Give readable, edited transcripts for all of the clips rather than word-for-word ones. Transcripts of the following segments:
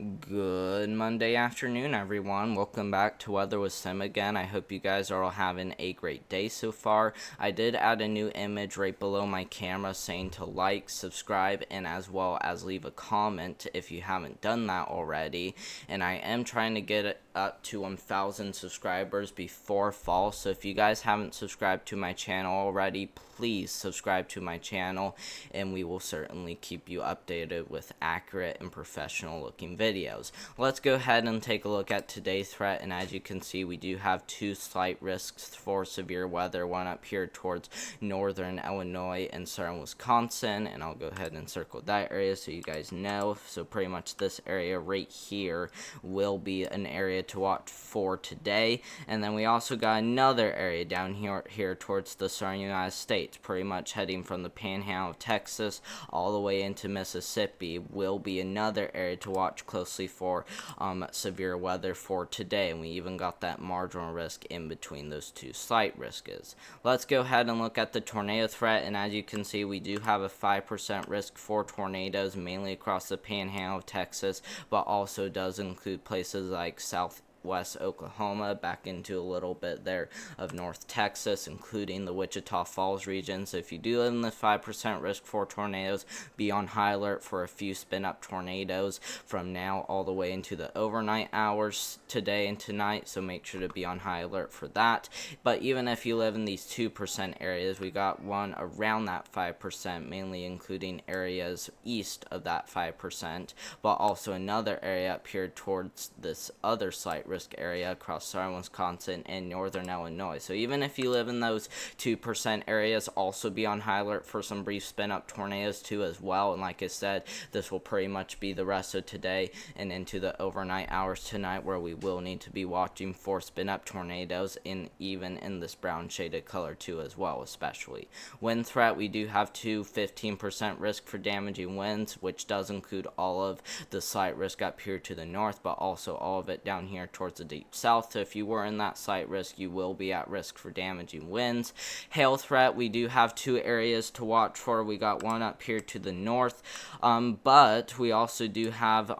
Good Monday afternoon, everyone. Welcome back to Weather with Sim again. I hope you guys are all having a great day so far. I did add a new image right below my camera saying to like, subscribe, and as well as leave a comment if you haven't done that already. And I am trying to get it up to 1,000 subscribers before fall. So if you guys haven't subscribed to my channel already, please subscribe to my channel, and we will certainly keep you updated with accurate and professional looking videos. Let's go ahead and take a look at today's threat, and as you can see, we do have two slight risks for severe weather, one up here towards northern Illinois and southern Wisconsin, and I'll go ahead and circle that area so you guys know. So pretty much this area right here will be an area to watch for today, and then we also got another area down here towards the southern United States, pretty much heading from the panhandle of Texas all the way into Mississippi, will be another area to watch closely for severe weather for today, and we even got that marginal risk in between those two slight risks. Let's go ahead and look at the tornado threat, and as you can see, we do have a 5% risk for tornadoes, mainly across the panhandle of Texas, but also does include places like southwest Oklahoma, back into a little bit there of North Texas, including the Wichita Falls region. So if you do live in the 5% risk for tornadoes, be on high alert for a few spin-up tornadoes from now all the way into the overnight hours today and tonight, so make sure to be on high alert for that. But even if you live in these 2% areas, we got one around that 5%, mainly including areas east of that 5%, but also another area up here towards this other slight risk area across southern Wisconsin and northern Illinois. So even if you live in those 2% areas, also be on high alert for some brief spin-up tornadoes too as well. And like I said, this will pretty much be the rest of today and into the overnight hours tonight, where we will need to be watching for spin-up tornadoes, and even in this brown shaded color too as well. Especially wind threat, we do have 15% risk for damaging winds, which does include all of the slight risk up here to the north, but also all of it down here towards the deep south. So if you were in that slight risk, you will be at risk for damaging winds. Hail threat, we do have two areas to watch for. We got one up here to the north, but we also do have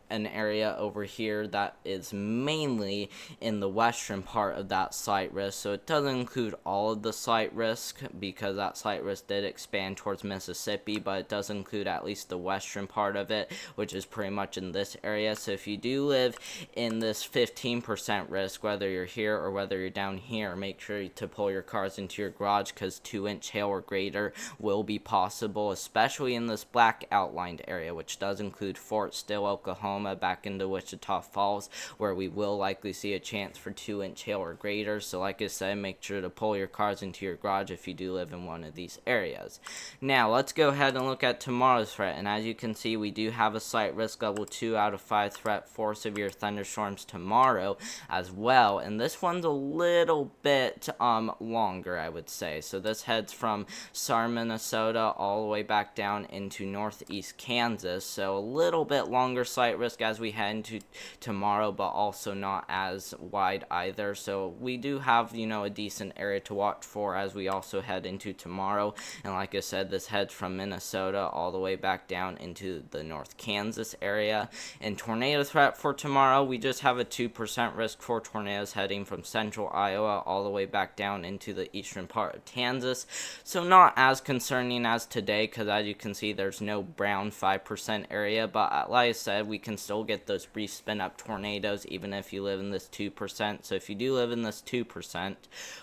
an area over here that is mainly in the western part of that slight risk. So it doesn't include all of the slight risk, because that slight risk did expand towards Mississippi, but it does include at least the western part of it, which is pretty much in this area. So if you do live in this 15% risk, whether you're here or whether you're down here, make sure to pull your cars into your garage, because 2-inch hail or greater will be possible, especially in this black outlined area, which does include Fort Still, Oklahoma, back into Wichita Falls, where we will likely see a chance for 2-inch hail or greater. So like I said, make sure to pull your cars into your garage if you do live in one of these areas. Now let's go ahead and look at tomorrow's threat, and as you can see, we do have a slight risk level 2 out of 5 threat for severe thunderstorms tomorrow as well, and this one's a little bit longer, I would say. So this heads from southern Minnesota all the way back down into northeast Kansas, so a little bit longer slight risk as we head into tomorrow, but also not as wide either. So we do have, a decent area to watch for as we also head into tomorrow. And like I said, this heads from Minnesota all the way back down into the North Kansas area. And tornado threat for tomorrow, we just have a 2% risk for tornadoes heading from central Iowa all the way back down into the eastern part of Kansas. So not as concerning as today, because as you can see, there's no brown 5% area, but like I said, we can still get those brief spin-up tornadoes even if you live in this 2%. So if you do live in this 2%,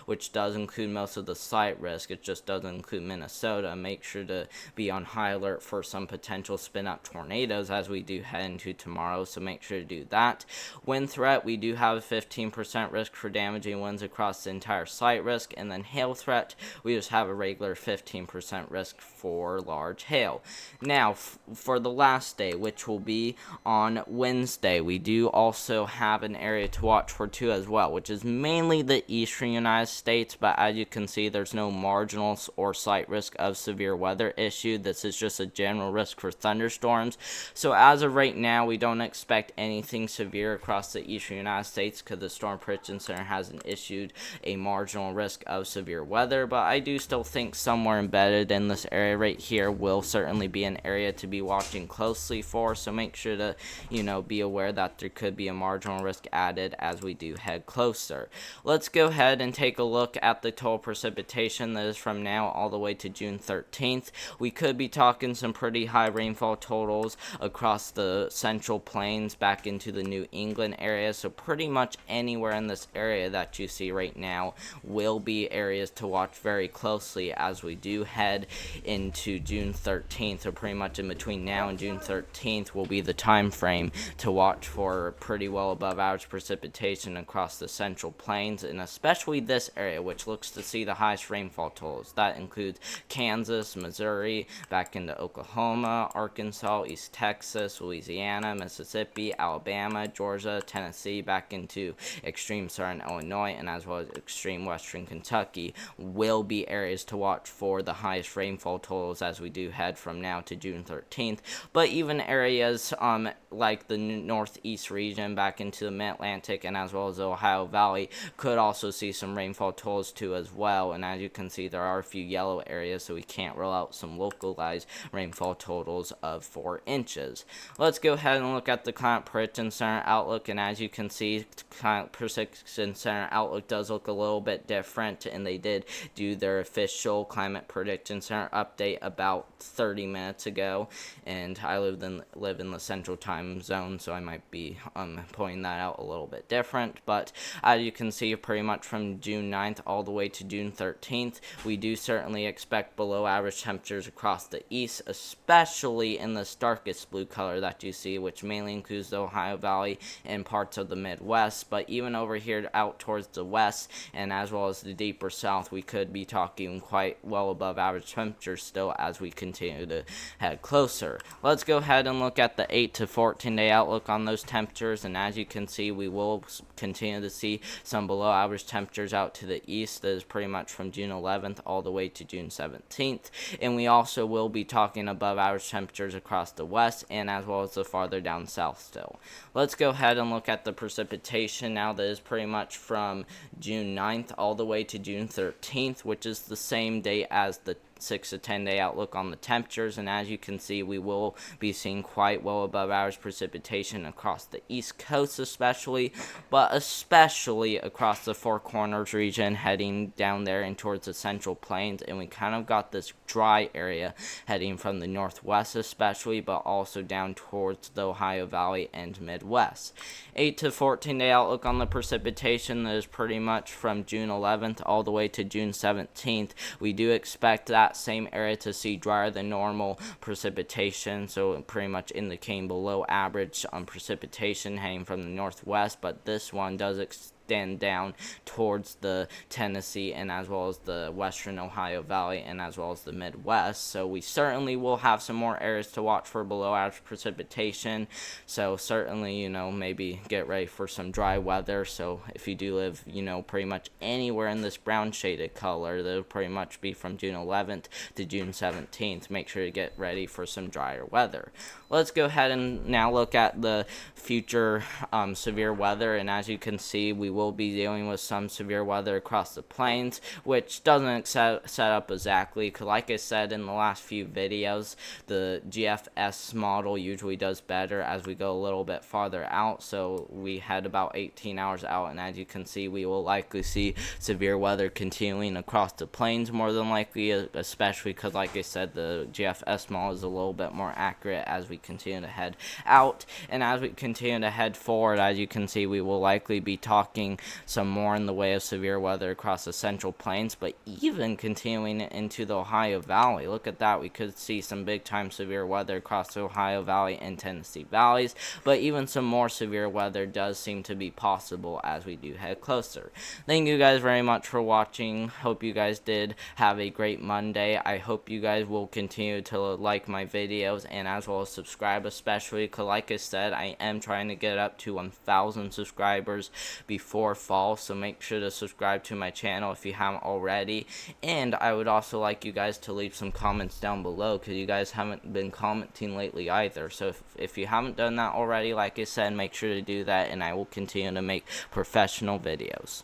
which does include most of the slight risk, it just doesn't include Minnesota, make sure to be on high alert for some potential spin-up tornadoes as we do head into tomorrow, so make sure to do that. Wind threat, we do have a 15% risk for damaging winds across the entire slight risk, and then hail threat, we just have a regular 15% risk for large hail. Now, for the last day, which will be on Wednesday, we do also have an area to watch for too as well, which is mainly the eastern United States, but as you can see, there's no marginal or slight risk of severe weather issue. This is just a general risk for thunderstorms. So as of right now, we don't expect anything severe across the eastern central United States because the Storm Prediction Center hasn't issued a marginal risk of severe weather, but I do still think somewhere embedded in this area right here will certainly be an area to be watching closely for, so make sure to, be aware that there could be a marginal risk added as we do head closer. Let's go ahead and take a look at the total precipitation that is from now all the way to June 13th. We could be talking some pretty high rainfall totals across the central plains back into the New England area, so pretty much anywhere in this area that you see right now will be areas to watch very closely as we do head into June 13th. So pretty much in between now and June 13th will be the time frame to watch for pretty well above average precipitation across the central plains, and especially this area, which looks to see the highest rainfall totals. That includes Kansas, Missouri, back into Oklahoma, Arkansas, East Texas, Louisiana, Mississippi, Alabama, Georgia, Tennessee, back into extreme southern Illinois, and as well as extreme western Kentucky will be areas to watch for the highest rainfall totals as we do head from now to June 13th. But even areas like the northeast region back into the mid-Atlantic and as well as the Ohio Valley could also see some rainfall totals too as well. And as you can see, there are a few yellow areas, so we can't rule out some localized rainfall totals of 4 inches. Let's go ahead and look at the Climate Prediction Center outlook, and as you can see, Climate Prediction Center outlook does look a little bit different, and they did do their official Climate Prediction Center update about 30 minutes ago, and I live in the central time zone, so I might be pointing that out a little bit different. But as you can see, pretty much from June 9th all the way to June 13th, we do certainly expect below average temperatures across the east, especially in the darkest blue color that you see, which mainly includes the Ohio Valley and parts of the Midwest. But even over here out towards the west and as well as the deeper south, we could be talking quite well above average temperatures still as we continue to head closer. Let's go ahead and look at the 8 to 14 day outlook on those temperatures, and as you can see, we will continue to see some below average temperatures out to the east. That is pretty much from June 11th all the way to June 17th, and we also will be talking above average temperatures across the west and as well as the farther down south still. Let's go ahead and look at the precipitation now. That is pretty much from June 9th all the way to June 13th, which is the same day as the 6 to 10 day outlook on the temperatures, and as you can see, we will be seeing quite well above average precipitation across the east coast but especially across the Four Corners region heading down there and towards the central plains, and we kind of got this dry area heading from the northwest especially, but also down towards the Ohio Valley and Midwest. 8 to 14 day outlook on the precipitation that is pretty much from June 11th all the way to June 17th. We do expect that same area to see drier than normal precipitation, so pretty much indicating below average precipitation heading from the northwest, but this one does extend down towards the Tennessee and as well as the western Ohio Valley and as well as the Midwest. So we certainly will have some more areas to watch for below average precipitation. So certainly, maybe get ready for some dry weather. So if you do live, pretty much anywhere in this brown shaded color, that'll pretty much be from June 11th to June 17th. Make sure to get ready for some drier weather. Let's go ahead and now look at the future severe weather, and as you can see, we will be dealing with some severe weather across the plains, which doesn't set up exactly, because like I said in the last few videos, the GFS model usually does better as we go a little bit farther out, so we had about 18 hours out, and as you can see, we will likely see severe weather continuing across the plains more than likely, especially because like I said, the GFS model is a little bit more accurate as we continue to head out, and as we continue to head forward, as you can see, we will likely be talking some more in the way of severe weather across the central plains, but even continuing into the Ohio Valley. Look at that, we could see some big time severe weather across the Ohio Valley and Tennessee valleys, but even some more severe weather does seem to be possible as we do head closer. Thank you guys very much for watching. Hope you guys did have a great Monday. I hope you guys will continue to like my videos and as well as subscribe subscribe, especially because, like I said, I am trying to get up to 1,000 subscribers before fall, so make sure to subscribe to my channel if you haven't already. And I would also like you guys to leave some comments down below, because you guys haven't been commenting lately either. So if you haven't done that already, like I said, make sure to do that, and I will continue to make professional videos.